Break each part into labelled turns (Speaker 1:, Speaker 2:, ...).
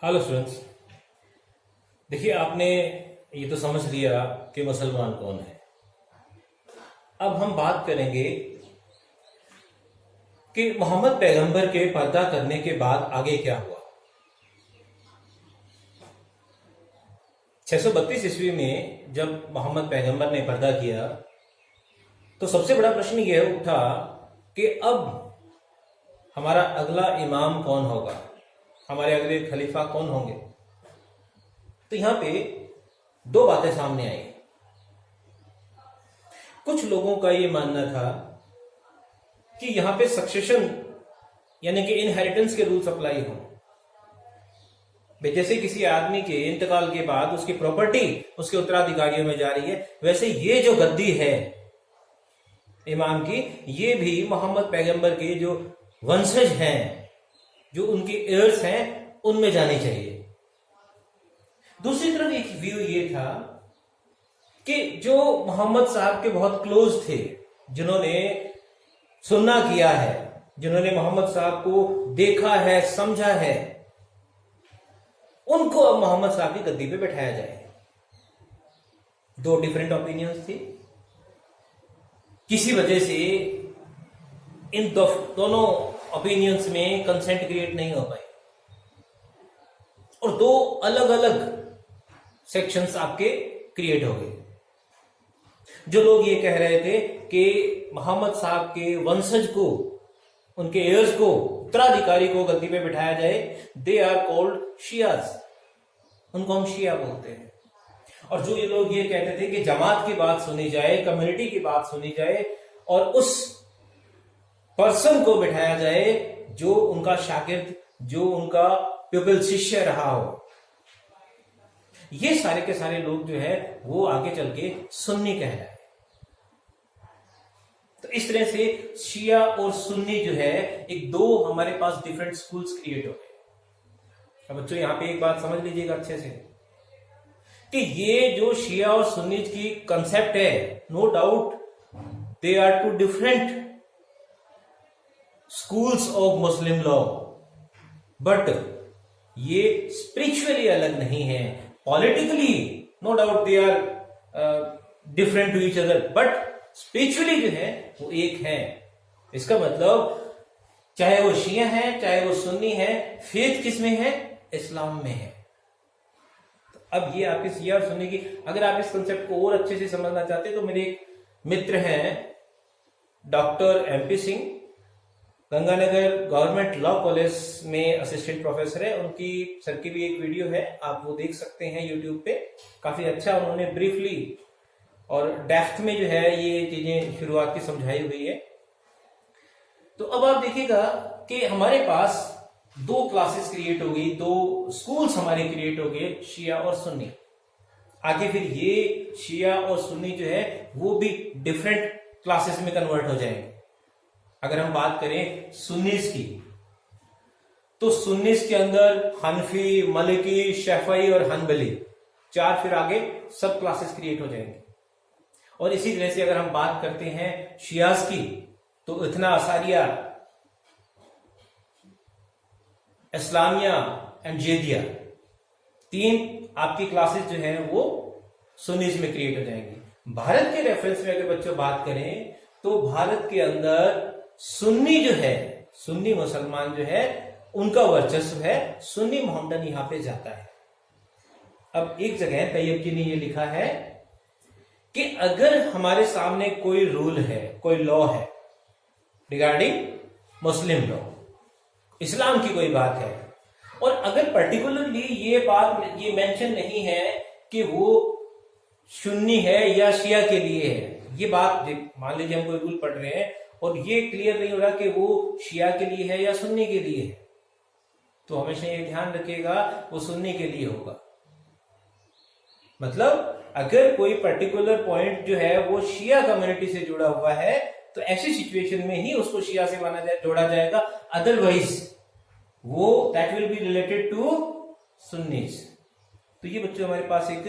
Speaker 1: Hello students. देखिए, आपने ये तो समझ लिया कि मुसलमान कौन है। अब हम बात करेंगे कि मोहम्मद पैगंबर के पर्दा करने के बाद आगे क्या हुआ। 632 ईस्वी में जब मोहम्मद पैगंबर ने पर्दा किया तो सबसे बड़ा प्रश्न यह उठा कि अब हमारा अगला इमाम कौन होगा, हमारे अगले खलीफा कौन होंगे। तो यहां पे दो बातें सामने आई। कुछ लोगों का यह मानना था कि यहां पे सक्सेशन यानी कि इनहेरिटेंस के रूल्स अप्लाई हों। जैसे किसी आदमी के इंतकाल के बाद उसकी प्रॉपर्टी उसके उत्तराधिकारियों में जा रही है, वैसे ये जो गद्दी है इमाम की, ये भी मोहम्मद पैगंबर के जो वंशज हैं, जो उनके एयर्स हैं, उनमें जानी चाहिए। दूसरी तरफ एक व्यू ये था कि जो मोहम्मद साहब के बहुत क्लोज थे, जिन्होंने सुन्ना किया है, जिन्होंने मोहम्मद साहब को देखा है, समझा है, उनको अब मोहम्मद साहब की गद्दी पे बैठाया जाए। दो डिफरेंट ओपिनियंस थी। किसी वजह से इन दोनों ओपिनियंस में कंसेंट क्रिएट नहीं हो पाई और दो अलग अलग सेक्शंस आपके क्रिएट हो गए। जो लोग ये कह रहे थे कि मोहम्मद साहब के वंशज को, उनके एयर्स को, उत्तराधिकारी को गद्दी पे बिठाया जाए, दे आर कॉल्ड शियाज, उनको हम शिया बोलते हैं। और जो ये लोग ये कहते थे कि जमात की बात सुनी जाए, कम्युनिटी की बात सुनी जाए और उस पर्सन को बिठाया जाए जो उनका शागिर्द, जो उनका प्यूपिल, शिष्य रहा हो। ये सारे के सारे लोग जो है वो आगे चल के सुन्नी कहलाए। तो इस तरह से शिया और सुन्नी जो है, एक दो हमारे पास डिफरेंट स्कूल्स क्रिएट हो गए। अब बच्चों यहां पे एक बात समझ लीजिएगा अच्छे से कि ये जो शिया और सुन्नी की कंसेप्ट है, no doubt they are two different schools of Muslim law, but ये स्पिरिचुअली अलग नहीं है। Politically no doubt they are different to each other, but spiritually जो है वो एक है। इसका मतलब चाहे वो शिया है, चाहे वो सुन्नी है, फेथ किस में है? इस्लाम में है। तो अब ये आपकी शिया और सुन्नी की, अगर आप इस कंसेप्ट को और अच्छे से समझना चाहते हैं तो मेरे एक मित्र हैं doctor MP Singh, Ganganagar government law college में असिस्टेंट प्रोफेसर है। उनकी सर की भी एक वीडियो है, आप वो देख सकते हैं यूट्यूब पे। काफी अच्छा उन्होंने ब्रीफली और डेप्थ में जो है ये चीजें शुरुआत की समझाई हुई है। तो अब आप देखिएगा कि हमारे पास दो क्लासेस क्रिएट हो गई, दो स्कूल्स हमारे क्रिएट हो गए, शिया और सुन्नी। आगे फिर ये शिया और सुन्नी जो है वो भी डिफरेंट क्लासेस में कन्वर्ट हो जाएंगे। अगर हम बात करें सुन्नीस की, तो सुन्नीस के अंदर हनफी, मलिकी, शफई और हनबली, चार फिर आगे सब क्लासेस क्रिएट हो जाएंगे। और इसी तरह से अगर हम बात करते हैं शियाज की, तो इतना असारिया, इस्लामिया एंड जेदिया, तीन आपकी क्लासेस जो है वो सुन्नीस में क्रिएट हो जाएंगी। भारत के रेफरेंस में अगर बच्चों बात करें तो भारत के अंदर सुन्नी जो है, सुन्नी मुसलमान जो है, उनका वर्चस्व है। सुन्नी मोहम्मदन यहां पे जाता है। अब एक जगह तैयब जी ने ये लिखा है कि अगर हमारे सामने कोई रूल है, कोई लॉ है रिगार्डिंग मुस्लिम लॉ, इस्लाम की कोई बात है, और अगर पर्टिकुलरली ये बात, ये मेंशन नहीं है कि वो सुन्नी है या शिया के लिए है, ये बात मान लीजिए हम कोई रूल पढ़ रहे हैं और ये क्लियर नहीं हो रहा कि वो शिया के लिए है या सुन्नी के लिए है, तो हमेशा ये ध्यान रखिएगा वो सुन्नी के लिए होगा। मतलब अगर कोई पर्टिकुलर पॉइंट जो है वो शिया कम्युनिटी से जुड़ा हुआ है तो ऐसी सिचुएशन में ही उसको शिया से जोड़ा जाएगा, अदरवाइज वो that will be related to Sunnis. तो ये बच्चों हमारे पास एक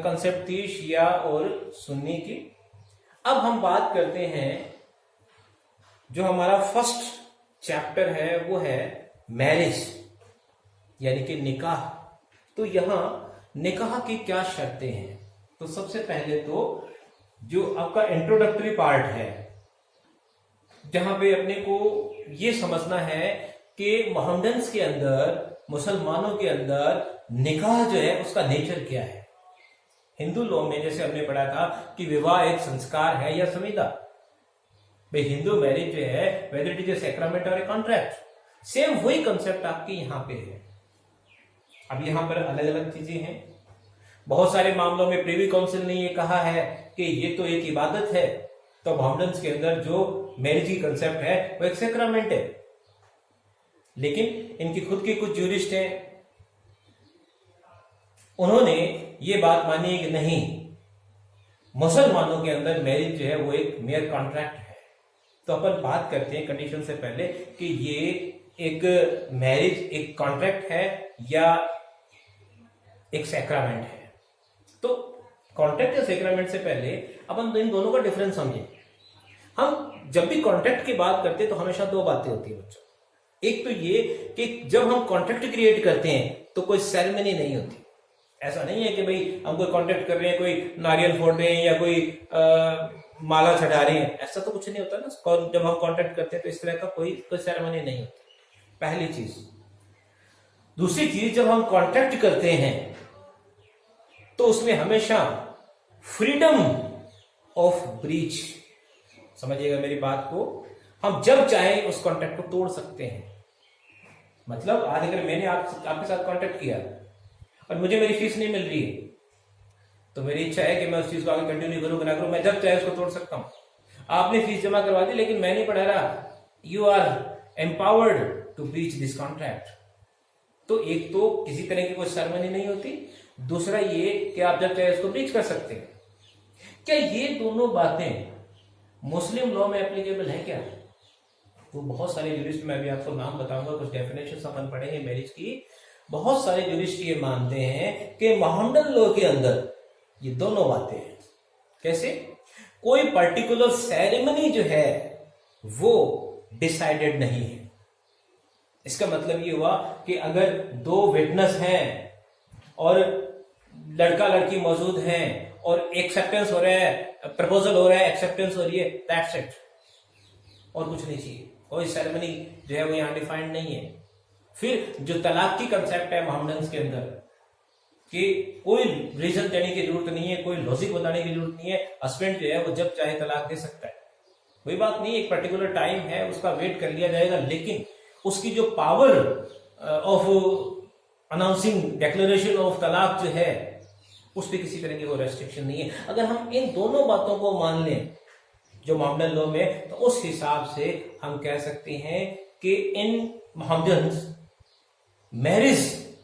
Speaker 1: कंसेप्ट थी शिया और सुन्नी की। अब हम बात करते हैं, जो हमारा फर्स्ट चैप्टर है वो है मैरिज। यानी कि निकाह। तो यहां निकाह की क्या शर्तें हैं? तो सबसे पहले तो जो आपका इंट्रोडक्टरी पार्ट है, जहां पे अपने को ये समझना है कि मोहम्मडन्स के अंदर, मुसलमानों के अंदर निकाह जो है उसका नेचर क्या है। हिंदू लॉ में जैसे हमने पढ़ा था कि विवाह एक संस्कार है या संविदा। भाई हिंदू मैरिज जो है whether it is A sacrament और ए कॉन्ट्रैक्ट, सेम वही कंसेप्ट आपके यहां पे है। अब यहां पर अलग अलग चीजें हैं। बहुत सारे मामलों में प्रिवी काउंसिल ने ये कहा है कि ये तो एक इबादत है, तो मोहम्मडन्स के अंदर जो मैरिज की कंसेप्ट है वो एक सैक्रामेंट है। लेकिन इनकी खुद की कुछ ज्यूरिस्ट हैं, उन्होंने ये बात मानी है कि नहीं, मुसलमानों के अंदर मैरिज जो है वो एक मेयर कॉन्ट्रैक्ट है। तो अपन बात करते हैं कंडीशन से पहले कि ये एक मैरिज एक कॉन्ट्रैक्ट है या एक सैक्रामेंट है। तो कॉन्ट्रैक्ट या सैक्रामेंट से पहले अपन इन दोनों का डिफरेंस समझें। हम जब भी कॉन्ट्रैक्ट की बात करते हैं तो हमेशा दो बातें होती है बच्चों। एक तो ये कि जब हम कॉन्ट्रैक्ट क्रिएट करते हैं तो कोई सेरेमनी नहीं होती। ऐसा नहीं है कि भाई हम कोई कॉन्ट्रैक्ट कर रहे हैं, कोई नारियल फोड़ रहे हैं या कोई माला चढ़ा रहे हैं, ऐसा तो कुछ नहीं होता ना। जब हम कॉन्ट्रैक्ट करते हैं तो इस तरह का कोई सेरेमनी नहीं होती, पहली चीज। दूसरी चीज, जब हम कॉन्ट्रैक्ट करते हैं तो उसमें हमेशा फ्रीडम ऑफ ब्रीच, समझिएगा मेरी बात को, हम जब चाहे उस कॉन्ट्रैक्ट को तोड़ सकते हैं। मतलब आज अगर मैंने आपके साथ कॉन्ट्रैक्ट किया और मुझे मेरी फीस नहीं मिल रही है, तो मेरी इच्छा है कि मैं उस चीज को आगे कंटिन्यू करूं कि ना करूं, मैं जब चाहे उसको तोड़ सकता हूं। आपने फीस जमा करवा दी लेकिन मैं नहीं पढ़ा रहा, you are empowered to breach this contract. तो एक तो किसी तरह की कोई सेरेमनी नहीं होती, दूसरा ये कि आप जब चाहे उसको ब्रीच कर सकते हैं। क्या ये दोनों बातें मुस्लिम लॉ में एप्लीकेबल है क्या? तो बहुत सारे ज्यूरिस्ट, मैं भी आपको नाम बताऊंगा, कुछ डेफिनेशन अपन पढ़ेंगे मैरिज की। बहुत सारे ज्यूरिस्ट ये मानते हैं कि मोहम्मडन लॉ के अंदर ये दोनों बातें हैं। कैसे? कोई पर्टिकुलर सेरेमनी जो है वो डिसाइडेड नहीं है। इसका मतलब ये हुआ कि अगर दो विटनेस हैं और लड़का लड़की मौजूद हैं और एक्सेप्टेंस हो रहा है, प्रपोजल हो रहा है, एक्सेप्टेंस हो रही है, दैट्स इट, और कुछ नहीं चाहिए। कोई सेरेमनी जो है वो यहां डिफाइंड नहीं है। फिर जो तलाक की कंसेप्ट है मोहम्मडन्स के अंदर, कि कोई रीजन देने की जरूरत नहीं है, कोई लॉजिक बताने की जरूरत नहीं है, हस्बैंड जो है वो जब चाहे तलाक दे सकता है, कोई बात नहीं, एक पर्टिकुलर टाइम है उसका वेट कर लिया जाएगा। लेकिन उसकी जो power of announcing declaration of तलाक जो है उस पर किसी तरह की कोई रेस्ट्रिक्शन नहीं है। अगर हम इन दोनों बातों को मान लें जो मोहम्मदन लॉ में, तो उस हिसाब से हम कह सकते हैं कि इन मोहम्मदन्स मैरिज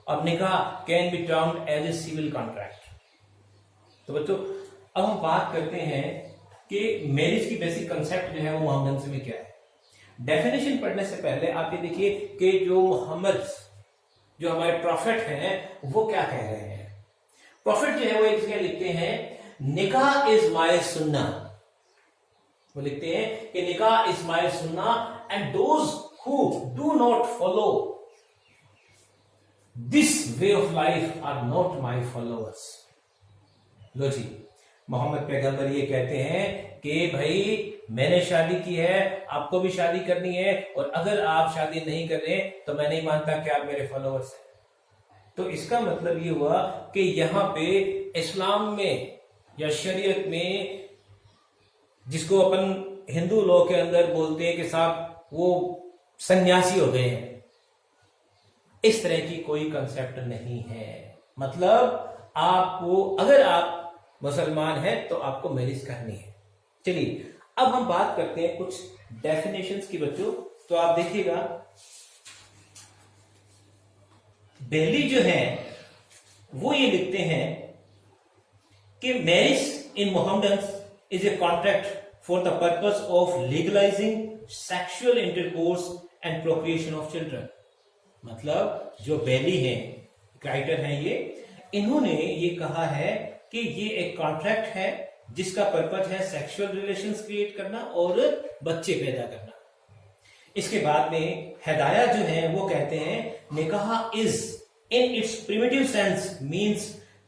Speaker 1: और निकाह can be termed as a civil contract. तो बच्चों अब हम बात करते हैं कि मैरिज की बेसिक कंसेप्ट जो है वो मोहम्मदन्स में क्या है। डेफिनेशन पढ़ने से पहले आप ये देखिए कि जो मोहम्मद, जो हमारे प्रॉफिट हैं, वो क्या कह रहे हैं। प्रॉफिट जो है वो एक जगह लिखते हैं, निकाह इज माय सुन्ना। वो लिखते हैं कि निकाह इज माय सुन्ना and those who do not follow this way of life are not my followers. लो जी, मोहम्मद पैगंबर ये कहते हैं कि भाई मैंने शादी की है, आपको भी शादी करनी है, और अगर आप शादी नहीं कर रहे तो मैं नहीं मानता कि आप मेरे फॉलोअर्स हैं। तो इसका मतलब ये हुआ कि यहां पे इस्लाम में या शरीयत में, जिसको अपन हिंदू लॉ के अंदर बोलते हैं कि साहब वो सन्यासी हो गए हैं, इस तरह की कोई कंसेप्ट नहीं है। मतलब आपको, अगर आप मुसलमान हैं तो आपको मैरिज करनी है। चलिए अब हम बात करते हैं कुछ डेफिनेशंस की बच्चों। तो आप देखिएगा, बेली जो है वो ये लिखते हैं कि marriage in Mohammedans is a contract for the purpose of legalising sexual intercourse and procreation of children. मतलब जो बेली हैं, राइटर हैं ये, इन्होंने ये कहा है कि ये एक कॉन्ट्रैक्ट है जिसका पर्पस है सेक्सुअल रिलेशंस क्रिएट करना और बच्चे पैदा करना। इसके बाद में हिदाया जो है वो कहते हैं निकाह is in its primitive sense means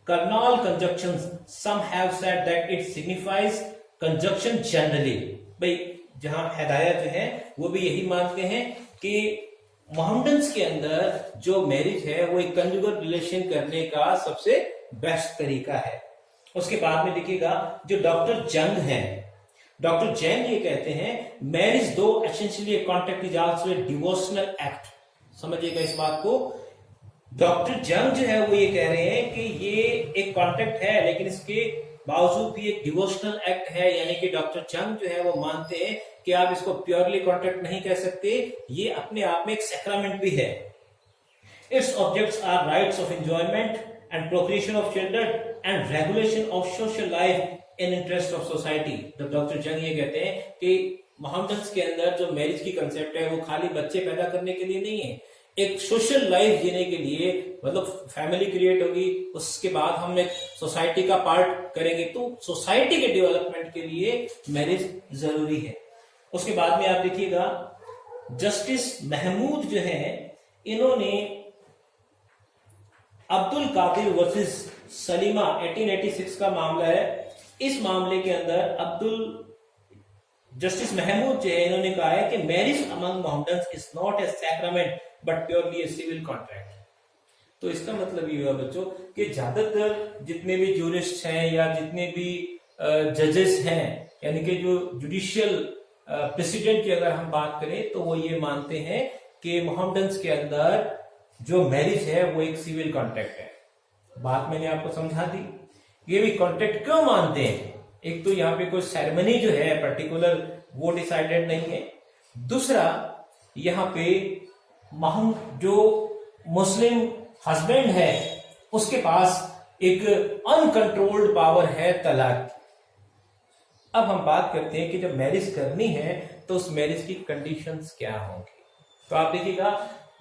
Speaker 1: carnal conjunctions. Some have said that it signifies conjunction generally. भाई जहां हिदायत जो है वो भी यही मानते हैं कि मोहम्मडन्स के अंदर जो मैरिज है वो एक कंजुगल रिलेशन करने का सबसे बेस्ट तरीका है। उसके बाद में देखिएगा जो डॉक्टर जंग है, डॉक्टर जैन ये कहते हैं मैरिज दो essentially contract is also a devotional act. समझिएगा इस बात को। डॉक्टर जंग जो है वो ये कह रहे हैं कि ये एक कॉन्ट्रैक्ट है लेकिन इसके बावजूद भी एक डिवोशनल एक्ट है, यानी कि डॉक्टर जंग जो है वो मानते हैं कि आप इसको प्योरली कॉन्ट्रैक्ट नहीं कह सकते, ये अपने आप में एक सैक्रामेंट भी है। Its objects are rights of enjoyment and procreation of children and regulation of social life in interest of society. Doctor Jung ये कहते हैं कि मोहम्मडन्स के अंदर जो मैरिज की कंसेप्ट है वो खाली बच्चे पैदा करने के लिए नहीं है, एक सोशल लाइफ जीने के लिए, मतलब फैमिली क्रिएट होगी, उसके बाद हम एक सोसाइटी का पार्ट करेंगे, तो सोसाइटी के डेवलपमेंट के लिए मैरिज जरूरी है। उसके बाद में आप देखिएगा जस्टिस महमूद जो है इन्होंने अब्दुल कादिर वर्सेस सलीमा 1886 का मामला है, इस मामले के अंदर जस्टिस महमूद जो है इन्होंने कहा है कि marriage among Mohammedans is not a sacrament but purely a civil contract. तो इसका मतलब ये हुआ बच्चों कि ज्यादातर जितने भी जूरिस्ट हैं या जितने भी जजेस हैं, यानी कि जो जुडिशियल प्रेसिडेंट की अगर हम बात करें तो वो ये मानते हैं कि मोहम्मडन्स के अंदर जो मैरिज है वो एक सिविल कॉन्ट्रैक्ट है। बात मैंने आपको समझा दी। ये भी कॉन्ट्रैक्ट क्यों मानते हैं? एक तो यहाँ पे कोई सेरेमनी जो है पर्टिकुलर वो डिसाइडेड नहीं है, दूसरा यहाँ पे जो मुस्लिम हस्बैंड है उसके पास एक अनकंट्रोल्ड पावर है तलाक। अब हम बात करते हैं कि जब मैरिज करनी है तो उस मैरिज की कंडीशंस क्या होंगी। तो आप देखिएगा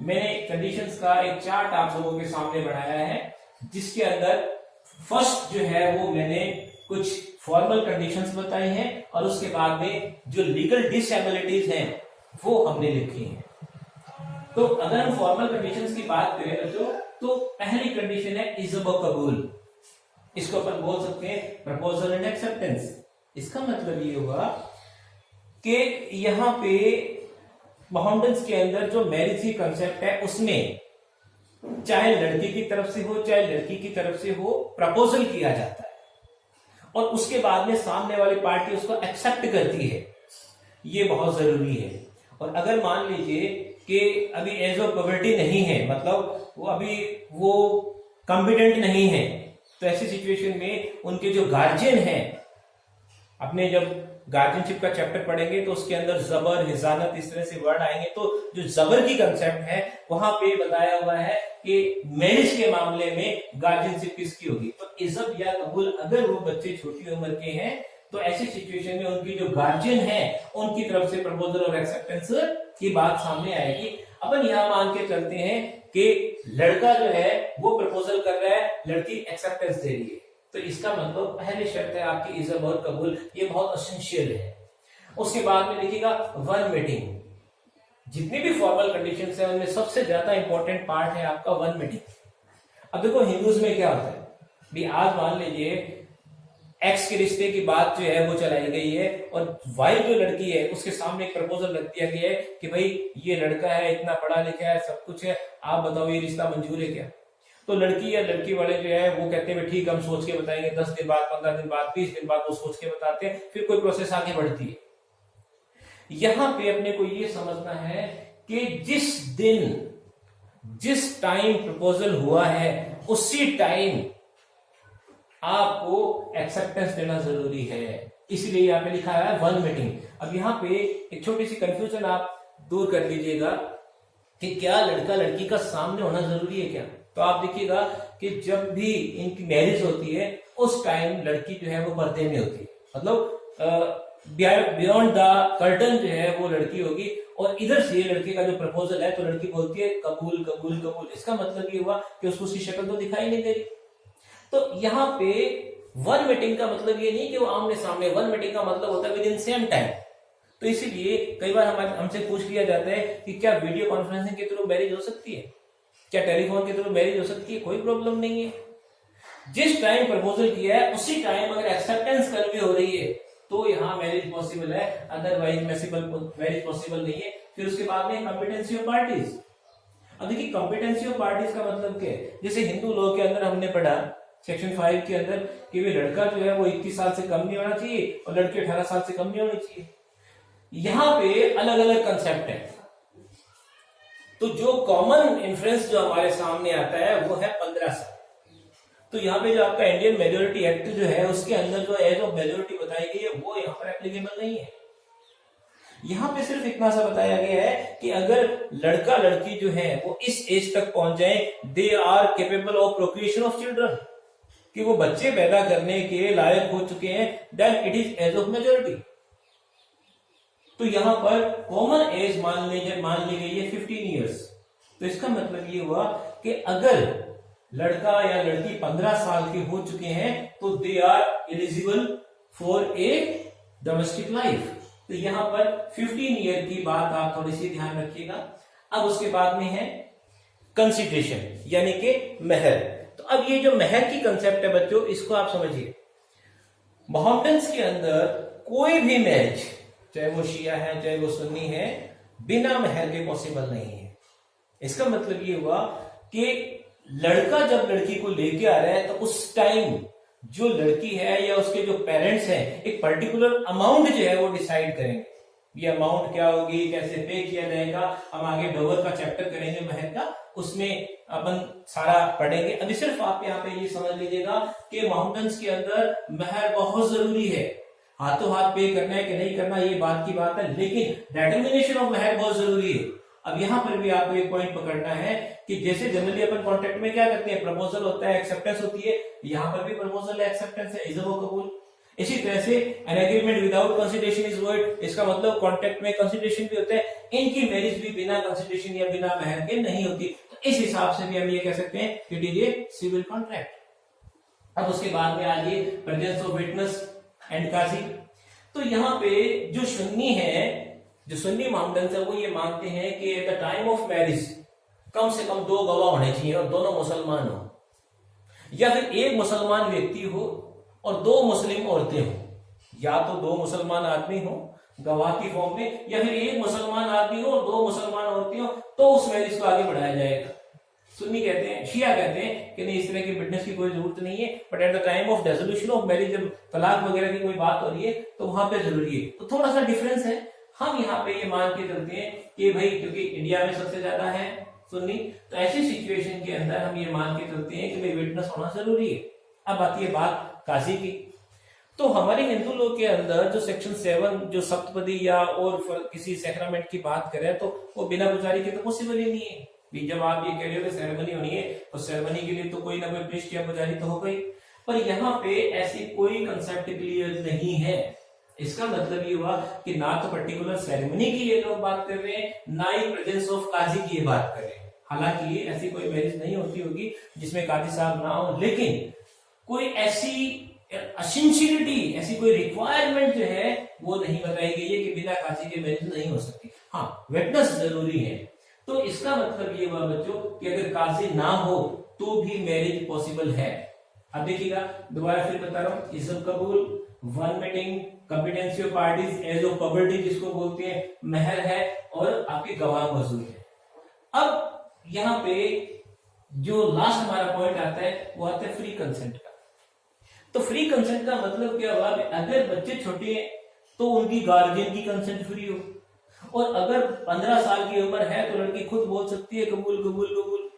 Speaker 1: मैंने कंडीशंस का एक चार्ट आप लोगों के सामने बनाया है, जिसके अंदर फर्स्ट जो है वो मैंने कुछ फॉर्मल कंडीशंस बताई हैं और उसके बाद में जो लीगल डिसेबिलिटीज हैं वो हमने लिखी हैं। तो अगर हम फॉर्मल कंडीशंस की बात करें तो पहली कंडीशन है इज़ब कबूल। इसको अपन बोल सकते हैं प्रपोजल एंड एक्सेप्टेंस। इसका मतलब ये हुआ कि यहां पे मोहम्मडन्स के अंदर जो मैरिज की कंसेप्ट है उसमें चाहे लड़की की तरफ से हो चाहे लड़की की तरफ से हो प्रपोजल किया जाता है और उसके बाद में सामने वाली पार्टी उसको एक्सेप्ट करती है, ये बहुत जरूरी है। और अगर मान लीजिए कि अभी एज ऑफ पॉवर्टी नहीं है, मतलब वो अभी वो कॉम्पिटेंट नहीं है, तो ऐसी सिचुएशन में उनके जो गार्जियन हैं, अपने जब गार्जियनशिप का चैप्टर पढ़ेंगे तो उसके अंदर जबर हिजानत इस तरह से वर्ड आएंगे, तो जो जबर की कंसेप्ट है वहां पे बताया हुआ है कि मैरिज के मामले में गार्जियनशिप किसकी होगी। तो इज़ब या कबूल अगर वो बच्चे छोटी उम्र के हैं तो ऐसी सिचुएशन में उनकी जो गार्जियन है उनकी तरफ से प्रपोजल और एक्सेप्टेंस की बात सामने आएगी। अपन यहां मान के चलते हैं कि लड़का जो है वो प्रपोजल कर रहा है, लड़की एक्सेप्टेंस दे रही है, तो इसका मतलब पहली शर्त है आपकी इज़ब और कबूल, ये बहुत एसेंशियल है। उसके बाद में देखिएगा वन मीटिंग। जितनी भी फॉर्मल कंडीशंस है उनमें सबसे ज्यादा इंपॉर्टेंट पार्ट है आपका वन मीटिंग। अब देखो हिंदूज में क्या होता है, भी आज मान लीजिए एक्स के रिश्ते की बात जो है वो चलाई गई है और वाइफ जो लड़की है उसके सामने एक प्रपोजल रख दिया गया है कि भाई ये लड़का है, इतना पढ़ा लिखा है, सब कुछ है, आप बताओ ये रिश्ता मंजूर है क्या। तो लड़की या लड़की वाले जो है वो कहते हैं ठीक हम सोच के बताएंगे, 10 दिन बाद, 15 दिन बाद, 20 दिन बाद वो सोच के बताते हैं, फिर कोई प्रोसेस आगे बढ़ती है। यहां पे अपने को ये समझना है कि जिस टाइम प्रपोजल हुआ है उसी टाइम आपको एक्सेप्टेंस देना जरूरी है, इसलिए यहाँ पे लिखा है वन मीटिंग। अब यहाँ पे एक छोटी सी कंफ्यूजन आप दूर कर लीजिएगा कि क्या लड़का लड़की का सामने होना जरूरी है क्या। तो आप देखिएगा कि जब भी इनकी मैरिज होती है उस टाइम लड़की जो है वो पर्दे में होती है, मतलब बियॉन्ड द कर्टन जो है वो लड़की होगी और इधर से लड़के का जो प्रपोजल है तो लड़की बोलती है कबूल कबूल कबूल। इसका मतलब ये हुआ कि उसको उसकी शक्ल तो दिखाई नहीं दे रही। तो यहाँ पे वन मीटिंग का मतलब ये नहीं कि वो आमने सामने, वन मीटिंग का मतलब होता है विद इन सेम टाइम। तो इसीलिए कई बार हमसे पूछ लिया जाता है कि क्या वीडियो कॉन्फ्रेंसिंग के थ्रू मैरिज हो सकती है। क्या टेलीफोन के थ्रू मैरिज हो सकती है? कोई प्रॉब्लम नहीं है। जिस टाइम प्रपोजल किया है उसी टाइम अगर एक्सेप्टेंस कन्वे हो रही है तो यहाँ मैरिज पॉसिबल है, अदरवाइज मैरिज पॉसिबल नहीं है। फिर उसके बाद में कॉम्पिटेंसी ऑफ पार्टीज। अब देखिए कॉम्पिटेंसी ऑफ पार्टीज का मतलब क्या है? जैसे हिंदू लॉ के अंदर हमने पढ़ा सेक्शन 5 के अंदर कि भाई लड़का जो है वो 21 साल से कम नहीं होना चाहिए और लड़की 18 साल से कम नहीं होनी चाहिए। यहाँ पे अलग अलग कंसेप्ट है। तो जो कॉमन इन्फ्लुएंस जो हमारे सामने आता है वो है 15 साल। तो यहाँ पे जो आपका इंडियन मेजोरिटी एक्ट जो है उसके अंदर जो एज ऑफ मेजोरिटी बताई गई है वो यहाँ पर एप्लीकेबल नहीं है। यहाँ पे सिर्फ इतना सा बताया गया है कि अगर लड़का लड़की जो है वो इस एज तक पहुंच जाए, they are capable of procreation of children, कि वो बच्चे पैदा करने के लायक हो चुके हैं, then it is age of majority. तो यहाँ पर कॉमन एज मान ली गई है 15 ईयर्स। तो इसका मतलब ये हुआ कि अगर लड़का या लड़की 15 साल के हो चुके हैं तो they are eligible for a domestic life. तो यहाँ पर 15 ईयर की बात आप थोड़ी सी ध्यान रखिएगा। अब उसके बाद में है कंसिडरेशन यानी कि महर। तो अब ये जो महर की कंसेप्ट है बच्चों, इसको आप समझिए। मोहम्मडन्स के अंदर कोई भी मैरिज, चाहे वो शिया है चाहे वो सुन्नी है, बिना महर के पॉसिबल नहीं है। इसका मतलब ये हुआ कि लड़का जब लड़की को लेके आ रहा है तो उस टाइम जो लड़की है या उसके जो पेरेंट्स हैं एक पर्टिकुलर अमाउंट जो है वो डिसाइड करेंगे। ये अमाउंट क्या होगी, कैसे पे किया जाएगा, हम आगे डोवर का चैप्टर करेंगे महर का, उसमें अपन सारा पढ़ेंगे। अभी सिर्फ आप यहाँ पे ये समझ लीजिएगा कि मोहम्मडन्स के अंदर महर बहुत जरूरी है। हाथों हाथ पे करना है कि नहीं करना ये बात की बात है, लेकिन डिटर्मिनेशन ऑफ महर बहुत जरूरी है। अब यहाँ पर भी आपको एक पॉइंट पकड़ना है कि जैसे जनरली अपन कॉन्ट्रैक्ट में क्या करते हैं, प्रपोजल होता है, एक्सेप्टेंस होती है, यहाँ पर भी प्रपोजल है, एक्सेप्टेंस है, इज़्म व कबूल। इसी तरह से an agreement without consideration is void, इसका मतलब कॉन्ट्रैक्ट में कंसिडरेशन भी होता है, इनकी मैरिज भी बिना कंसिडरेशन या बिना महर के नहीं होती। तो इस हिसाब से भी हम ये कह सकते हैं कि it is a civil contract. अब उसके बाद में आ जाइए प्रेजेंस ऑफ विटनेस एंड काजी। तो यहाँ पे जो सुन्नी है, जो सुन्नी मोहम्मडन्स है, वो ये मानते हैं कि at the time of marriage कम से कम 2 गवाह होने चाहिए और दोनों मुसलमान हो, या फिर एक मुसलमान व्यक्ति हो और 2 मुस्लिम औरतें हो। या तो 2 मुसलमान आदमी हो गवाह की फॉर्म में, या फिर एक मुसलमान आदमी हो और 2 मुसलमान औरतें हो, तो उस मैरिज को आगे बढ़ाया जाएगा। सुन्नी कहते हैं, शिया कहते हैं कि नहीं, इस तरह की विटनेस की कोई जरूरत नहीं है, but at the time of dissolution of marriage जब तलाक वगैरह की कोई बात हो रही है तो वहां पे जरूरी है। तो थोड़ा सा डिफरेंस है। हम यहाँ पे ये मान के चलते हैं कि भाई क्योंकि इंडिया में सबसे ज्यादा है सुन्नी, तो ऐसी सिचुएशन के अंदर हम ये मान के चलते हैं कि भाई विटनेस होना जरूरी है। अब आती है बात काजी की। तो हमारे हिंदू लोग के अंदर जो सेक्शन 7 जो सप्तपदी या और किसी सैक्रामेंट की बात करें तो वो बिना पुजारी के तो पॉसिबल ही नहीं है। जब आप ये कह रहे हो कि सेरेमनी होनी है तो सेरेमनी के लिए तो कोई ना कोई प्रीस्ट या पुजारी तो होगा ही, पर यहाँ पे ऐसी कोई कंसेप्ट क्लियर नहीं है। इसका मतलब ये हुआ कि ना तो पर्टिकुलर सेरेमनी की ये लोग बात कर रहे हैं, ना ही प्रेजेंस ऑफ काजी की ये बात कर रहे हैं। हालांकि ऐसी कोई मैरिज नहीं होती होगी जिसमें काजी साहब ना हो, लेकिन कोई ऐसी असेंशियलिटी, ऐसी कोई रिक्वायरमेंट जो है वो नहीं बताई गई है कि बिना काजी के मैरिज नहीं हो सकती। हाँ, विटनेस जरूरी है। तो इसका मतलब ये हुआ बच्चों कि अगर काजी ना हो तो भी मैरिज पॉसिबल है। अब देखिएगा, दोबारा फिर बता रहा हूं, इज़्म कबूल, one meeting, competency of parties, age of property जिसको बोलते हैं, महर है और आपके गवाह मौजूद है। अब यहाँ पे जो लास्ट हमारा पॉइंट आता है वो आता है फ्री कंसेंट का। तो फ्री कंसेंट का मतलब क्या हुआ, अगर बच्चे छोटे हैं तो उनकी गार्जियन की कंसेंट फ्री हो, और अगर 15 साल की उम्र है तो लड़की खुद बोल सकती है कबूल कबूल कबूल,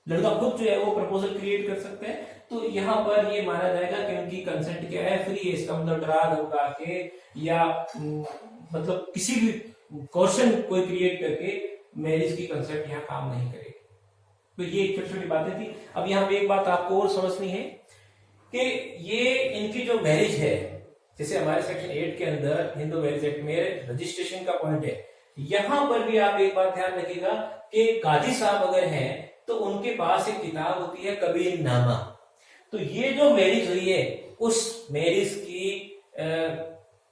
Speaker 1: लड़का खुद जो है वो प्रपोजल क्रिएट कर सकते हैं। तो यहाँ पर ये माना जाएगा कि उनकी कंसेंट क्या है, फ्री है। इसका मतलब डरा धमका के या मतलब किसी भी क्वेश्चन कोई क्रिएट करके मैरिज की कंसेंट यहाँ काम नहीं करेगी। तो ये छोटी छोटी बातें थी। अब यहाँ पे एक बात आपको और समझनी है कि ये इनकी जो मैरिज है, जैसे हमारे सेक्शन 8 के अंदर हिंदू मैरिज एक्ट में रजिस्ट्रेशन का पॉइंट है, यहां पर भी आप एक बात ध्यान रखिएगा कि काजी साहब अगर हैं तो उनके पास एक किताब होती है कबीर नामा। तो ये जो मैरिज हुई है उस मैरिज की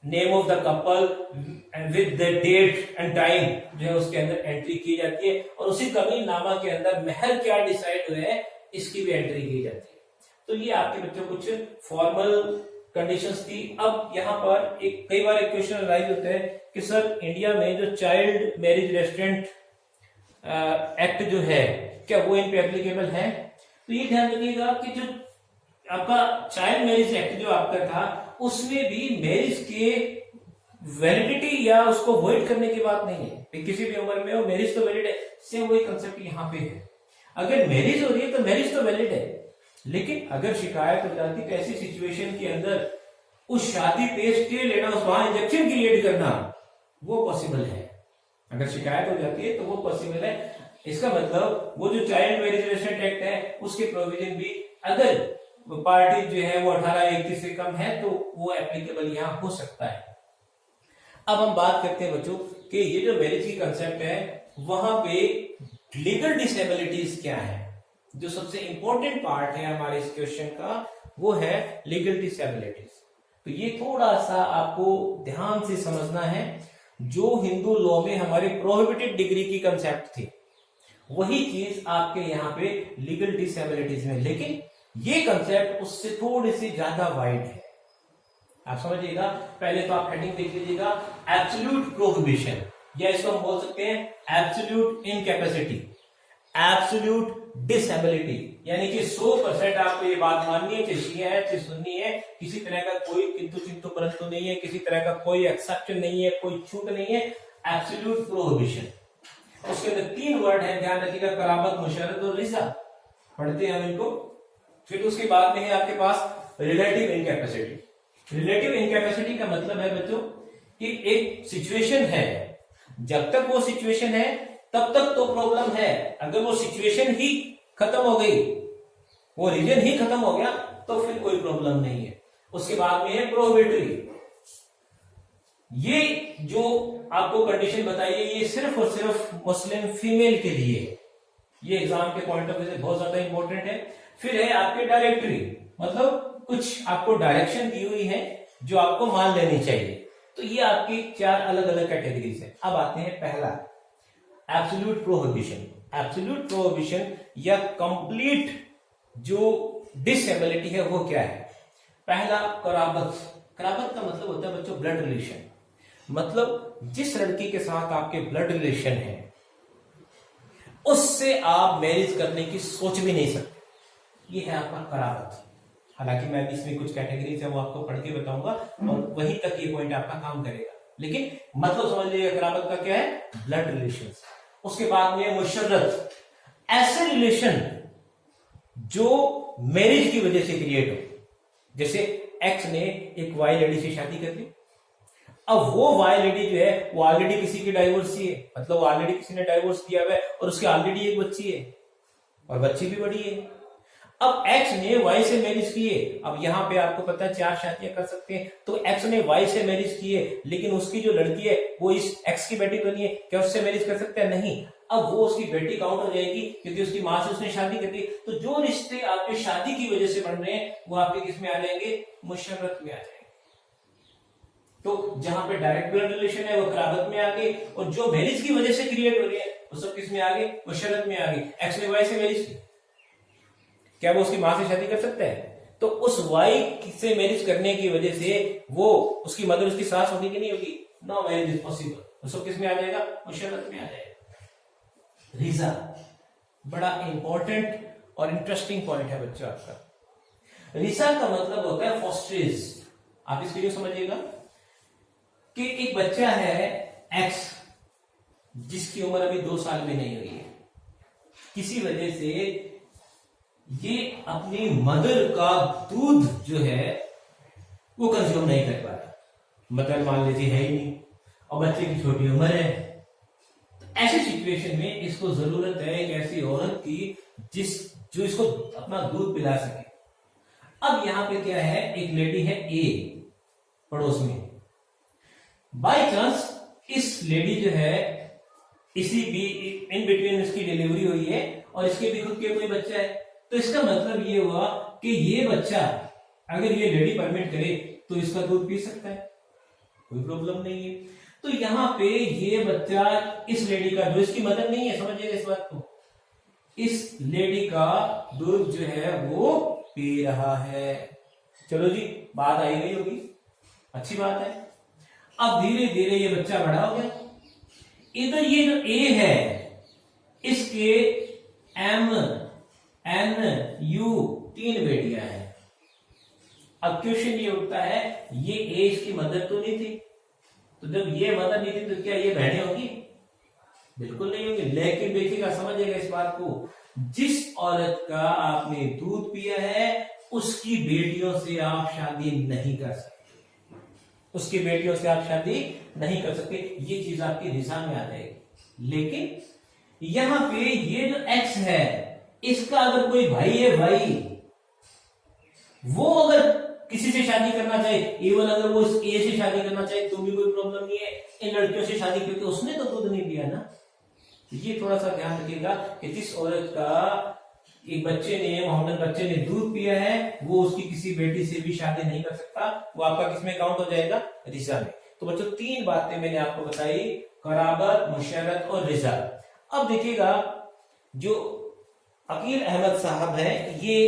Speaker 1: name of the couple with the date and time जो है उसके अंदर एंट्री की जाती है, और उसी कमीनामा के अंदर महर क्या डिसाइड हुआ है इसकी भी एंट्री की जाती है। तो ये आपके बच्चों कुछ फॉर्मल कंडीशंस थी। अब यहाँ पर कई बार एक क्वेश्चन राइज होता है कि सर इंडिया में जो चाइल्ड मैरिज रेस्ट्रेंट एक्ट जो है क्या वो इन पे एप्लीकेबल है? तो ये ध्यान रखिएगा कि जो आपका चाइल्ड मैरिज एक्ट जो आपका था उसमें भी मैरिज के वैलिडिटी या उसको वॉइड करने की बात नहीं है, किसी भी उम्र में हो मैरिज तो वैलिड है। सेम वही कंसेप्ट यहाँ पे है, अगर मैरिज हो रही है तो मैरिज तो वैलिड है, लेकिन अगर शिकायत हो जाती है तो ऐसी सिचुएशन के अंदर उस शादी पे स्टे लेना, उस वहां इंजेक्शन क्रिएट करना वो पॉसिबल है। अगर शिकायत हो जाती है तो वो पॉसिबल है। इसका मतलब वो जो चाइल्ड मैरिज रेस्ट्रेंट एक्ट है उसके प्रोविजन भी अगर पार्टी जो है वो 18-21 से कम है तो वो एप्लीकेबल यहाँ हो सकता है। अब हम बात करते हैं बच्चों कि ये जो मैरिज की कंसेप्ट है वहां पे लीगल डिसेबिलिटीज क्या है। जो सबसे इंपॉर्टेंट पार्ट है हमारे इस क्वेश्चन का वो है लीगल डिसेबिलिटीज। तो ये थोड़ा सा आपको ध्यान से समझना है। जो हिंदू लॉ में हमारे प्रोहिबिटेड डिग्री की कंसेप्ट थी वही चीज आपके यहाँ पे लीगल डिसेबिलिटीज में, लेकिन ये कंसेप्ट उससे थोड़ी सी ज्यादा वाइड है। आप समझिएगा, पहले तो आप हेडिंग देख लीजिएगा, एब्सोल्यूट प्रोहिबिशन, या इसको हम बोल सकते हैं एब्सोल्यूट इनकैपेसिटी, एब्सोल्यूट डिसेबिलिटी, यानी कि 100% आपको ये बात माननी है, चाहे शिया है चाहे सुन्नी है, किसी तरह का कोई किंतु चिंतु परंतु नहीं है, किसी तरह का कोई एक्सेप्शन नहीं है, कोई छूट नहीं है, एब्सोल्यूट प्रोहिबिशन। उसके अंदर 3 वर्ड है, ध्यान रखिएगा, कराबत, मुशर्रत और रिजा, पढ़ते हैं हम इनको। फिर उसके बाद में है आपके पास रिलेटिव इनकैपेसिटी। रिलेटिव इनकैपेसिटी का मतलब है बच्चों कि एक सिचुएशन है, जब तक वो सिचुएशन है तब तक तो प्रॉब्लम है, अगर वो सिचुएशन ही खत्म हो गई, वो रीजन ही खत्म हो गया तो फिर कोई प्रॉब्लम नहीं है। उसके बाद में है प्रोहिबिटरी। ये जो आपको कंडीशन बताई है ये सिर्फ और सिर्फ मुस्लिम फीमेल के लिए है। ये एग्जाम के पॉइंट ऑफ व्यू से बहुत ज्यादा इंपॉर्टेंट है। फिर है आपके डायरेक्टरी, मतलब कुछ आपको डायरेक्शन दी हुई है जो आपको मान लेनी चाहिए। तो ये आपकी 4 अलग अलग कैटेगरीज है। अब आते हैं पहला, एब्सोल्यूट प्रोहिबिशन। एब्सोल्यूट प्रोहिबिशन या कंप्लीट जो डिसेबिलिटी है वो क्या है? पहला कराबत। कराबत का मतलब होता है बच्चों ब्लड रिलेशन, मतलब जिस लड़की के साथ आपके ब्लड रिलेशन है उससे आप मैरिज करने की सोच भी नहीं सकते, ये है आपका कराबत। हालांकि मैं भी इसमें कुछ कैटेगरीज है वो आपको पढ़ के बताऊंगा और वहीं तक ये पॉइंट आपका काम करेगा, लेकिन मतलब समझ लीजिए कराबत का क्या है, ब्लड रिलेशन। उसके बाद में मुशर्रत, ऐसे रिलेशन जो मैरिज की वजह से क्रिएट हो। जैसे एक्स ने एक वाई लेडी से शादी कर ली, अब वो वाई लेडी जो है वो ऑलरेडी किसी की डाइवोर्सी है, मतलब ऑलरेडी किसी ने डाइवोर्स दिया हुआ है और उसकी ऑलरेडी एक बच्ची है और बच्ची भी बड़ी है। अब एक्स ने वाई से मैरिज किए, अब यहाँ पे आपको पता है 4 शादियां कर सकते हैं, तो एक्स ने वाई से मैरिज किए, लेकिन उसकी जो लड़की है वो इस एक्स की बेटी तो नहीं है, क्या उससे मैरिज कर सकते हैं? नहीं। अब वो उसकी बेटी काउंट हो जाएगी क्योंकि उसकी मां से उसने शादी कर दी। तो जो रिश्ते आपके शादी की वजह से बन रहे हैं वो आपके किस में आ जाएंगे? मुशर्रत में आ जाएंगे। तो जहां पे डायरेक्ट ब्लड रिलेशन है वो कराबत में आ गए, और जो मैरिज की वजह से क्रिएट हो रही है वो सब किस में आ गए? मुशर्रत में आ गई। एक्स ने वाई से मैरिज की, क्या वो उसकी मां से शादी कर सकता है? तो उस वाई से मैरिज करने की वजह से वो उसकी मदर उसकी सास होगी कि नहीं होगी? No marriage is possible. वो सब किस में आ जाएगा? मुशर्रत में आ जाएगा। रीजा बड़ा इंपॉर्टेंट और इंटरेस्टिंग पॉइंट है बच्चों आपका। रीजा का मतलब होता है फॉस्ट्रेज। आप इसके लिए समझिएगा कि एक बच्चा है एक्स जिसकी उम्र अभी 2 साल भी नहीं हुई है, किसी वजह से ये अपनी मदर का दूध जो है वो कंज्यूम नहीं कर पा रहा, मदर मान लीजिए है ही नहीं और बच्चे की छोटी उम्र है। तो ऐसे सिचुएशन में इसको जरूरत है एक ऐसी औरत की जो इसको अपना दूध पिला सके। अब यहां पे क्या है, एक लेडी है ए पड़ोस में, बाय चांस इस लेडी जो है इसी भी इन बिटवीन इसकी डिलीवरी हुई है और इसके भी खुद के कोई बच्चा है। तो इसका मतलब ये हुआ कि ये बच्चा अगर ये लेडी परमिट करे तो इसका दूध पी सकता है। कोई प्रॉब्लम नहीं है। तो यहाँ पे ये बच्चा इस लेडी का, जो इसकी मदर नहीं है, समझिएगा इस बात को, इस लेडी का दूध जो है वो पी रहा है। चलो जी, बात आई गई होगी, अच्छी बात है। अब धीरे धीरे ये बच्चा बड़ा हो गया। इधर ये जो ए है, इसके एम एन यू 3 बेटियां हैं। अब क्वेश्चन ये उठता है, ये ए इसकी मदर तो नहीं थी, तो जब ये मदर नहीं थी तो क्या ये बहनें होगी? बिल्कुल नहीं होगी। लेकिन देखिएगा, समझिएगा इस बात को, जिस औरत का आपने दूध पिया है उसकी बेटियों से आप शादी नहीं कर सकते, उसकी बेटियों से आप शादी नहीं कर सकते। ये चीज आपकी रिजा में आ जाएगी। लेकिन यहां पे ये जो एक्स है, इसका अगर कोई भाई है, भाई वो अगर किसी से शादी करना चाहे, इवन अगर वो ए से शादी करना चाहे तो भी कोई प्रॉब्लम नहीं है इन लड़कियों से शादी, क्योंकि उसने तो दूध नहीं पिया ना। ये थोड़ा सा ध्यान रखिएगा कि जिस औरत का एक बच्चे ने, मोहम्मद बच्चे ने दूध पिया है, वो उसकी किसी बेटी से भी शादी नहीं कर सकता। वो आपका किसमें काउंट हो जाएगा? रिजा में। तो बच्चों 3 बातें मैंने आपको बताई, कराबत, मुशर्रत और रिजा। अब देखिएगा, जो अकील अहमद साहब हैं, ये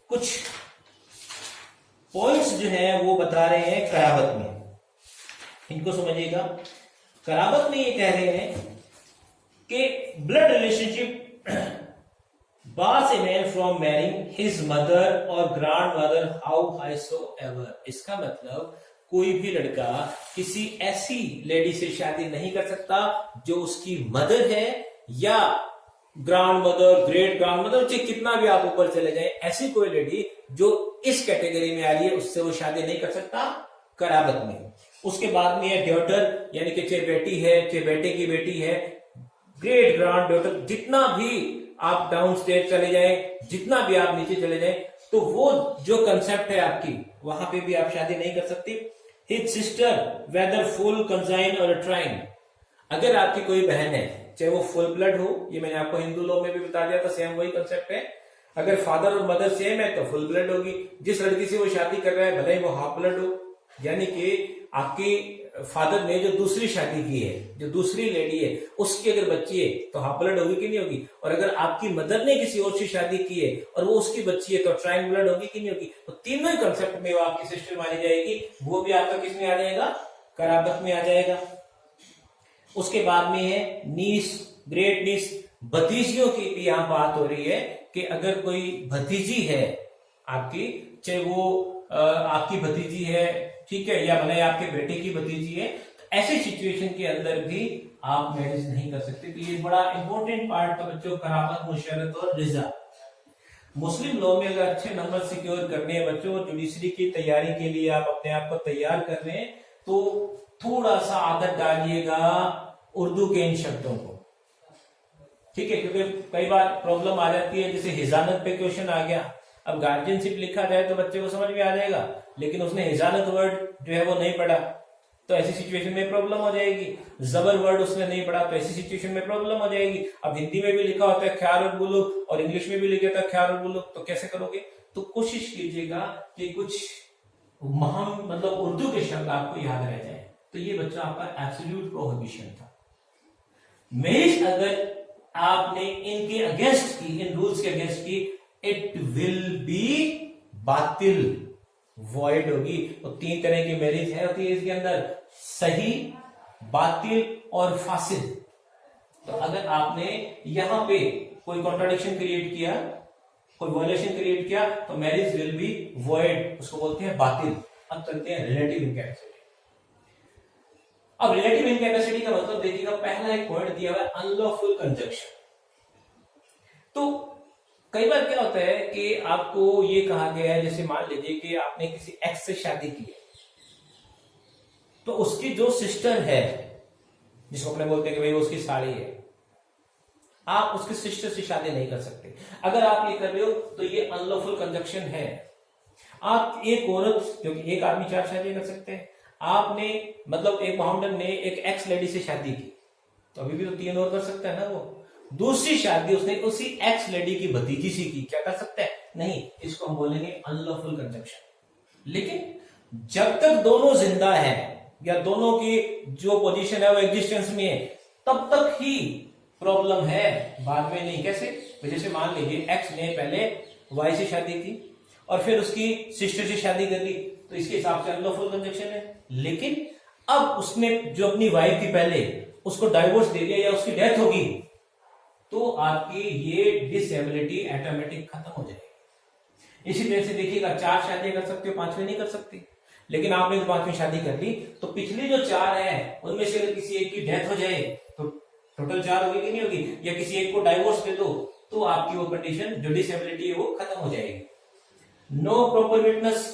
Speaker 1: कुछ पॉइंट्स जो है वो बता रहे हैं कराबत में, इनको समझिएगा। कराबत में ये कह रहे हैं कि blood relationship bars a man from marrying his mother or grandmother howsoever। इसका मतलब कोई भी लड़का किसी ऐसी लेडी से शादी नहीं कर सकता जो उसकी मदर है या grand mother, great grand mother, चाहे कितना भी आप ऊपर चले जाए, ऐसी कोई लेडी जो इस कैटेगरी में आ रही है उससे वो शादी नहीं कर सकता कराबत में। उसके बाद में है डॉटर, यानी कि चाहे बेटी है, चाहे बेटे की बेटी है, ग्रेट ग्रैंड डॉटर, जितना भी आप डाउन स्टेज चले जाए, जितना भी आप नीचे चले जाए, तो वो जो कंसेप्ट है आपकी, वहां पे भी आप शादी नहीं कर सकती। His sister whether full consign और ट्राइन, अगर आपकी कोई बहन है, चाहे वो फुल ब्लड हो, ये मैंने आपको हिंदू लॉ में भी बता दिया था, सेम वही कंसेप्ट है। अगर फादर और मदर सेम है तो फुल ब्लड होगी। जिस लड़की से वो शादी कर रहा है, भले ही वो हाफ ब्लड हो, यानी कि आपकी फादर ने जो दूसरी शादी की है, जो दूसरी लेडी है, उसकी अगर बच्ची है तो हाफ ब्लड होगी कि नहीं होगी? और अगर आपकी मदर ने किसी और से शादी की है और वो उसकी बच्ची है तो ट्राइन ब्लड होगी कि नहीं होगी? तो तीनों ही कंसेप्ट में वो आपकी सिस्टर मानी जाएगी, वो भी आपका किस में आ जाएगा? कराबत में आ जाएगा। उसके बाद में है नीस, ग्रेट नीस, भतीजियों की भी यहां बात हो रही है कि अगर कोई भतीजी है आपकी, चाहे वो आपकी भतीजी है, ठीक है, या भले आपके बेटे की भतीजी है, तो ऐसे सिचुएशन के अंदर भी आप मैरिज नहीं कर सकते। तो ये बड़ा इंपॉर्टेंट पार्ट था बच्चों, कराबत, मुशर्रत और रिजा। मुस्लिम लॉ में अगर अच्छे नंबर सिक्योर करने हैं बच्चों, जुडिशरी की तैयारी के लिए आप अपने आप को तैयार कर रहे हैं, तो थोड़ा सा आदत डालिएगा उर्दू के इन शब्दों को, ठीक है, क्योंकि कई बार प्रॉब्लम आ जाती है, जैसे हिजानत पे क्वेश्चन आ गया। अब गार्जियनशिप लिखा जाए तो बच्चे को समझ में आ जाएगा, लेकिन उसने हिजानत वर्ड जो है वो नहीं पढ़ा, तो ऐसी सिचुएशन में प्रॉब्लम हो जाएगी। जबर वर्ड उसने नहीं पढ़ा, तो ऐसी सिचुएशन में प्रॉब्लम हो जाएगी। अब हिंदी में भी लिखा होता है ख्याल और बुलुग, और इंग्लिश में भी लिखा होता है ख्याल और बुलुग, तो कैसे करोगे? तो कोशिश कीजिएगा कि कुछ मतलब उर्दू के शब्द आपको याद रह जाए। तो ये बच्चा आपका एब्सोल्यूट प्रोहिबिशन था। मैरिज अगर आपने इनके अगेंस्ट की, इन रूल्स के अगेंस्ट की, इट विल बी बातिल, वॉइड होगी। तो 3 तरह की मैरिज है होती है इसके अंदर, सही, बातिल और फासिद। तो अगर आपने यहां पे कोई कॉन्ट्राडिक्शन क्रिएट किया, कोई वायलेशन क्रिएट किया, तो मैरिज विल बी वॉइड, उसको बोलते हैं बातिल। अब चलते हैं रिलेटिव इनकैपेसिटी। अब रिलेटिव इनकैपेसिटी का मतलब देखिएगा, पहला एक पॉइंट दिया हुआ है अनलॉफुल कंजक्शन। तो कई बार क्या होता है कि आपको ये कहा गया है, जैसे मान लीजिए कि आपने किसी एक्स से शादी की है, तो उसकी जो सिस्टर है, जिसको अपने बोलते हैं कि भाई वो उसकी साली है, आप उसकी सिस्टर से शादी नहीं कर सकते। अगर आप ये कर रहे हो तो ये अनलॉफुल कंजक्शन है। आप एक औरत, क्योंकि एक आदमी 4 शादी कर सकते हैं, आपने मतलब एक मोहम्मद ने एक एक्स लेडी से शादी की, तो अभी भी तो 3 और कर सकता है ना। वो दूसरी शादी उसने उसी एक्स लेडी की भतीजी से की, क्या कर सकता है? नहीं, इसको हम बोलेंगे अनलॉफुल कंजक्शन। लेकिन जब तक दोनों जिंदा हैं, या दोनों की जो पोजीशन है वो एग्जिस्टेंस में है, तब तक ही प्रॉब्लम है, बाद में नहीं। कैसे? जैसे मान लीजिए एक्स ने पहले वाई से शादी की और फिर उसकी सिस्टर से शादी कर ली, तो इसके हिसाब से अनलॉफुल कंजक्शन है। लेकिन अब उसने जो अपनी वाइफ थी पहले, उसको डाइवोर्स दे दिया या उसकी डेथ होगी, तो आपकी ये डिसेबिलिटी ऑटोमेटिक खत्म हो जाएगी। इसी तरह से देखिएगा, 4 शादियां कर सकते हो, 5वीं नहीं कर सकते। लेकिन आपने जो 5वीं शादी कर ली, तो पिछली जो 4 है उनमें से अगर किसी एक की डेथ हो जाए तो टोटल 4 होगी कि नहीं होगी, या किसी एक को डाइवोर्स दे दो, तो आपकी वो कंडीशन जो डिसेबिलिटी है वो खत्म हो जाएगी। No proper witness.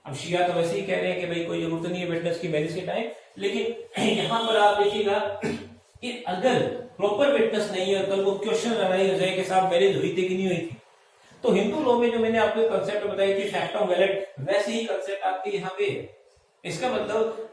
Speaker 1: अब शिया तो वैसे ही कह रहे हैं कि भाई कोई जरूरत नहीं है विटनेस की मैरिज के टाइम, लेकिन यहां पर आप देखिएगा कि अगर प्रॉपर विटनेस नहीं है, कल वो क्वेश्चन लगाई हो जाए कि साहब मैरिज हुई थी कि नहीं हुई थी, तो हिंदू लॉ में जो मैंने आपको कंसेप्ट बताई थी फैक्टम वैलिड, वैसे ही कंसेप्ट आपके यहाँ पे। इसका मतलब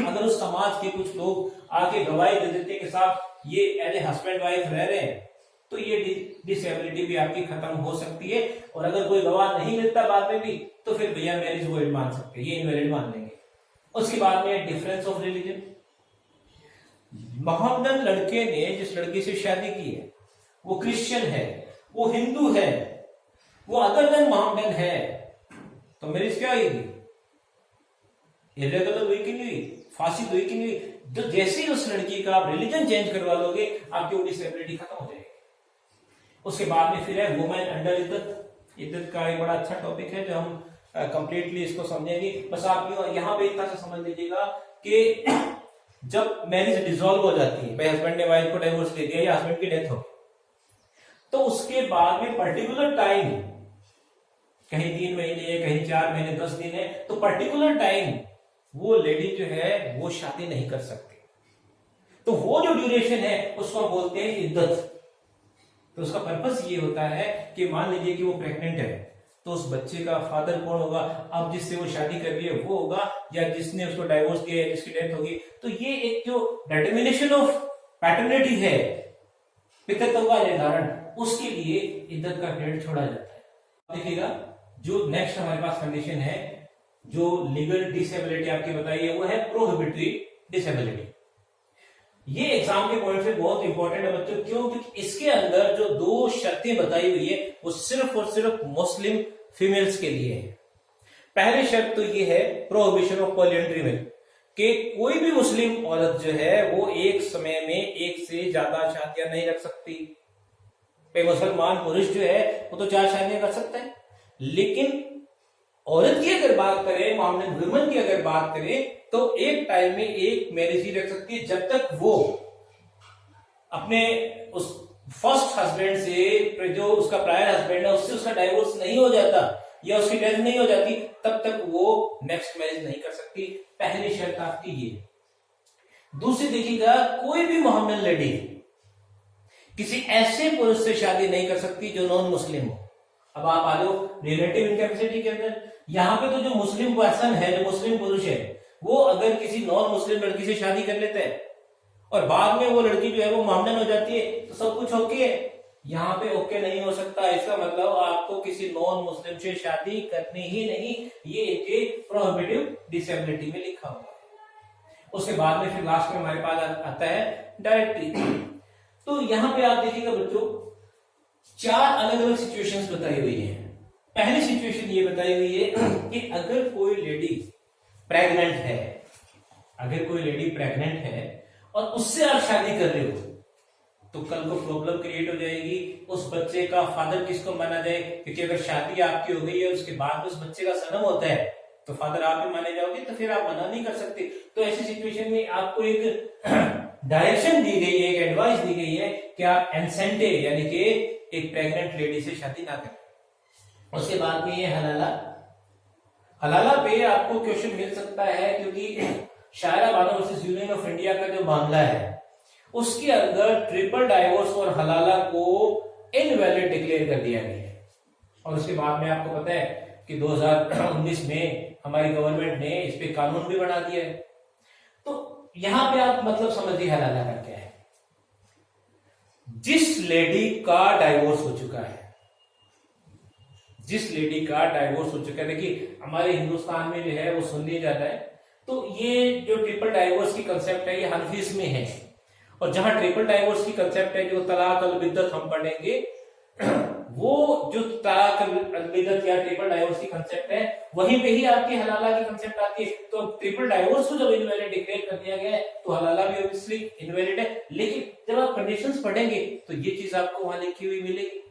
Speaker 1: अगर उस समाज के कुछ लोग आके गवाही दे देते कि साहब ये एज ए हस्बैंड वाइफ रह रहे हैं, तो ये डिसेबिलिटी भी आपकी खत्म हो सकती है। और अगर कोई गवाह नहीं मिलता बाद में भी, तो फिर भैया मैरिज वॉइड मान सकते हैं, ये इनवैलिड मान लेंगे। उसके बाद में डिफरेंस ऑफ रिलीजन। मोहम्मदन लड़के ने जिस लड़की से शादी की है वो क्रिश्चियन है, वो हिंदू है, वो अदर देन मोहम्मदन है, तो मैरिज क्या होगी? इरेगुलर हुई कि नहीं हुई? फांसी हुई कि नहीं हुई? तो जैसे ही उस लड़की का आप रिलीजन चेंज करवा लोगे, आपकी वो डिसेबिलिटी खत्म हो जाएगी। उसके बाद में फिर है वुमेन अंडर इद्दत। इद्दत का एक बड़ा अच्छा टॉपिक है जो हम कंप्लीटली इसको समझेंगे। बस आप यहाँ पे इतना सा समझ लीजिएगा कि जब मैरिज डिसॉल्व हो जाती है, भाई हस्बैंड ने वाइफ को डिवोर्स दे दिया या हस्बैंड की डेथ हो, तो उसके बाद में पर्टिकुलर टाइम, कहीं 3 महीने है, कहीं 4 महीने 10 दिन है, तो पर्टिकुलर टाइम वो लेडी जो है वो शादी नहीं कर सकती। तो वो जो ड्यूरेशन है उसको हम बोलते हैं इद्दत। तो उसका पर्पस ये होता है कि मान लीजिए कि वो प्रेग्नेंट है, तो उस बच्चे का फादर कौन होगा? अब जिससे वो शादी कर रही है वो होगा, या जिसने उसको डाइवोर्स दिया है, जिसकी डेथ होगी। तो ये एक जो डिटर्मिनेशन ऑफ पैटर्निटी है, पितृत्व का निर्धारण, उसके लिए इद्दत का पीरियड छोड़ा जाता है। देखिएगा जो नेक्स्ट हमारे पास कंडीशन है, जो लीगल डिसेबिलिटी आपकी बताई है, वो है प्रोहिबिटरी डिसेबिलिटी। ये एग्जाम के पॉइंट से बहुत इंपॉर्टेंट है बच्चों। क्यों? क्योंकि इसके अंदर जो 2 शर्तें बताई हुई है वो सिर्फ और सिर्फ मुस्लिम फीमेल्स के लिए है। पहली शर्त तो ये है प्रोहिबिशन ऑफ पॉलिएंड्री में, कि कोई भी मुस्लिम औरत जो है वो एक समय में एक से ज्यादा शादियां नहीं रख सकती। मुसलमान पुरुष जो है वो तो 4 शादियां कर सकता है, लेकिन औरत की अगर बात करें, मोहम्मदन वुमेन की अगर बात करें, तो एक टाइम में एक मैरिज ही रख सकती है, जब तक वो अपने उस फर्स्ट हस्बैंड से, जो उसका प्रायर हस्बैंड है, उससे उसका डाइवोर्स नहीं हो जाता या उसकी डेथ नहीं हो जाती, तब तक वो नेक्स्ट मैरिज नहीं कर सकती। पहली शर्त आपकी ये। दूसरी देखिएगा, कोई भी मोहम्मदन लेडी किसी ऐसे पुरुष से शादी नहीं कर सकती जो नॉन मुस्लिम हो। अब आप आ जाओ रिलेटिव इनकैपेसिटी के अंदर, यहाँ पे तो जो मुस्लिम पर्सन है, जो मुस्लिम पुरुष है, वो अगर किसी नॉन मुस्लिम लड़की से शादी कर लेता है और बाद में वो लड़की जो है वो मोहम्मदन हो जाती है, तो सब कुछ ओके है। यहाँ पे ओके नहीं हो सकता। इसका मतलब आपको किसी नॉन मुस्लिम से शादी करनी ही नहीं, ये एक प्रोहिबिटिव डिसेबिलिटी में लिखा हुआ है। उसके बाद में फिर लास्ट में हमारे पास आता है डायरेक्टली। तो यहाँ पे आप देखिएगा बच्चों, 4 अलग अलग सिचुएशंस बताई हुई है। पहली सिचुएशन ये बताई हुई है कि अगर कोई लेडी प्रेग्नेंट है, अगर कोई लेडी प्रेग्नेंट है और उससे आप शादी कर रहे हो, तो कल को प्रॉब्लम क्रिएट हो जाएगी। उस बच्चे का फादर किसको माना जाए? क्योंकि अगर शादी आपकी हो गई है उसके बाद उस बच्चे का जन्म होता है, तो फादर आप भी माने जाओगे, तो फिर आप मना नहीं कर सकते। तो ऐसी सिचुएशन में आपको एक डायरेक्शन दी गई है, एक एडवाइस दी गई है कि आप एनसेंटे यानी कि एक प्रेग्नेंट लेडी से शादी ना करें। उसके बाद में ये हलाला। हलाला पे आपको क्वेश्चन मिल सकता है, क्योंकि Shayara Bano versus Union of India का जो मामला है उसके अंदर ट्रिपल डाइवोर्स और हलाला को इनवैलिड डिक्लेयर कर दिया गया है। और उसके बाद में आपको पता है कि 2019 में हमारी गवर्नमेंट ने इस पे कानून भी बना दिया है। तो यहां पे आप मतलब समझिए हलाला का क्या है। जिस लेडी का डाइवोर्स हो चुका है, जिस लेडी का डाइवोर्स हो चुका है, देखिए हमारे हिंदुस्तान में जो है वो सुन लिया जाता है, तो तो ये जो ट्रिपल डाइवोर्स की कंसेप्ट है ये हनफीज में है, और जहां ट्रिपल डाइवोर्स की कंसेप्ट है जो तलाक अल बिद्दत हम पढ़ेंगे, वो जो तलाक अल बिद्दत या ट्रिपल डाइवोर्स की कंसेप्ट है वहीं पे ही आपकी हलाला की कंसेप्ट आती है। तो ट्रिपल डाइवोर्स को जब इनवैलिड डिक्लेयर कर दिया गया है तो हलाला भी ऑब्वियसली इनवैलिड है, लेकिन जब आप कंडीशंस पढ़ेंगे तो ये चीज आपको वहां लिखी हुई मिलेगी।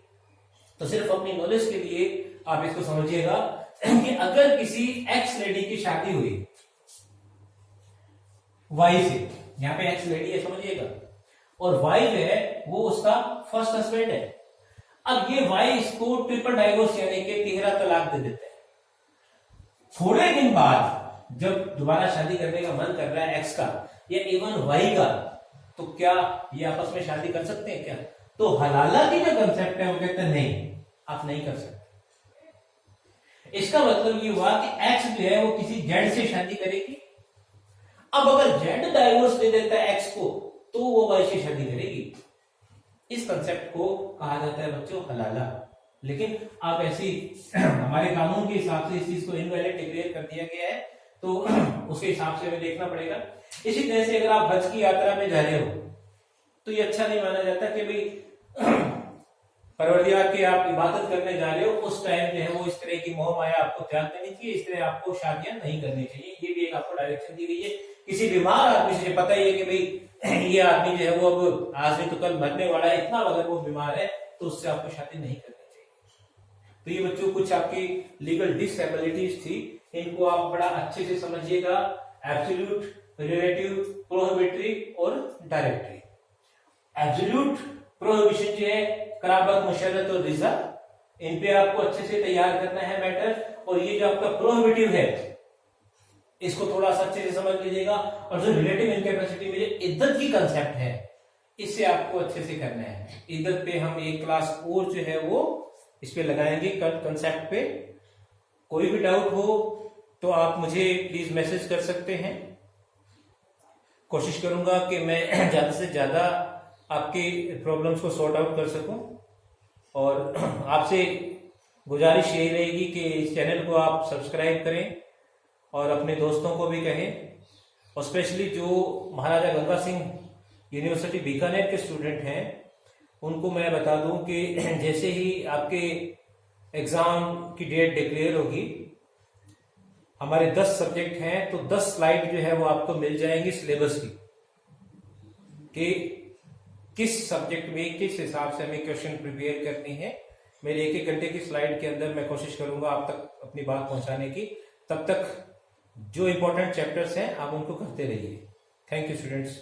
Speaker 1: तो सिर्फ अपनी नॉलेज के लिए आप इसको समझिएगा कि अगर किसी एक्स लेडी की शादी हुई वाई से, यहाँ पे एक्स लेडी है समझिएगा, और वाई जो है वो उसका फर्स्ट हस्बैंड है। अब ये वाई इसको ट्रिपल डाइवोर्स यानी कि तिहरा तलाक दे देते हैं। थोड़े दिन बाद जब दोबारा शादी करने का मन कर रहा है एक्स का या इवन वाई का, तो क्या ये आपस में शादी कर सकते हैं क्या? तो हलाला की जो कंसेप्ट है वो कहते हैं नहीं, आप नहीं कर सकते। इसका मतलब ये हुआ कि एक्स जो है वो किसी जेड से शादी करेगी। अब अगर जेड डाइवोर्स दे देता है एक्स को तो वो वाई से शादी करेगी। इस कंसेप्ट को कहा जाता है बच्चों हलाला। लेकिन आप ऐसी हमारे कानून के हिसाब से इस चीज को इनवैलिड डिक्लेयर कर दिया गया है, तो उसके हिसाब से हमें देखना पड़ेगा। इसी तरह से अगर आप हज की यात्रा में जा रहे हो तो ये अच्छा नहीं माना जाता कि भाई परवरदिगार की आप इबादत करने जा रहे हो, उस टाइम जो है वो इस तरह की मोह माया आपको त्याग देनी चाहिए, इस तरह आपको शादियां नहीं करनी चाहिए। ये भी एक आपको डायरेक्शन दी गई है। किसी बीमार आदमी से पता ही है कि भाई ये आदमी जो है वो अब आज नहीं तो कल मरने वाला है, इतना अगर वो बीमार है तो उससे आपको शादी नहीं करनी चाहिए। तो ये बच्चों कुछ आपकी लीगल डिसएबिलिटीज थी, इनको आप बड़ा अच्छे से समझिएगा। एब्सोल्यूट, रिलेटिव, प्रोहिबिटरी और डायरेक्टरी। एब्सोल्यूट प्रोहिबिशन जो है कराबत, मुशर्रत और रिजा, इन पे आपको अच्छे से तैयार करना है मैटर। और ये जो आपका प्रोहिबिटिव है इसको थोड़ा सा अच्छे से समझ लीजिएगा। और जो रिलेटिव इनकैपेसिटी में इद्दत की कंसेप्ट है इससे आपको अच्छे से करना है। इद्दत पे हम एक क्लास और जो है वो इस पे लगाएंगे कंसेप्ट पे। कोई भी डाउट हो तो आप मुझे प्लीज मैसेज कर सकते हैं। कोशिश करूंगा कि मैं ज्यादा से ज्यादा आपकी प्रॉब्लम्स को सॉर्ट आउट कर सकूं। और आपसे गुजारिश यही रहेगी कि इस चैनल को आप सब्सक्राइब करें और अपने दोस्तों को भी कहें। और स्पेशली जो महाराजा गंगा सिंह यूनिवर्सिटी बीकानेर के स्टूडेंट हैं उनको मैं बता दूं कि जैसे ही आपके एग्जाम की डेट डिक्लेयर होगी, हमारे 10 सब्जेक्ट हैं तो 10 स्लाइड जो है वो आपको मिल जाएंगी सिलेबस की, कि किस सब्जेक्ट में किस हिसाब से हमें क्वेश्चन प्रिपेयर करनी है। मेरे 1-1 घंटे की स्लाइड के अंदर मैं कोशिश करूंगा आप तक अपनी बात पहुंचाने की। तब तक जो इंपॉर्टेंट चैप्टर्स हैं आप उनको करते रहिए। Thank you students.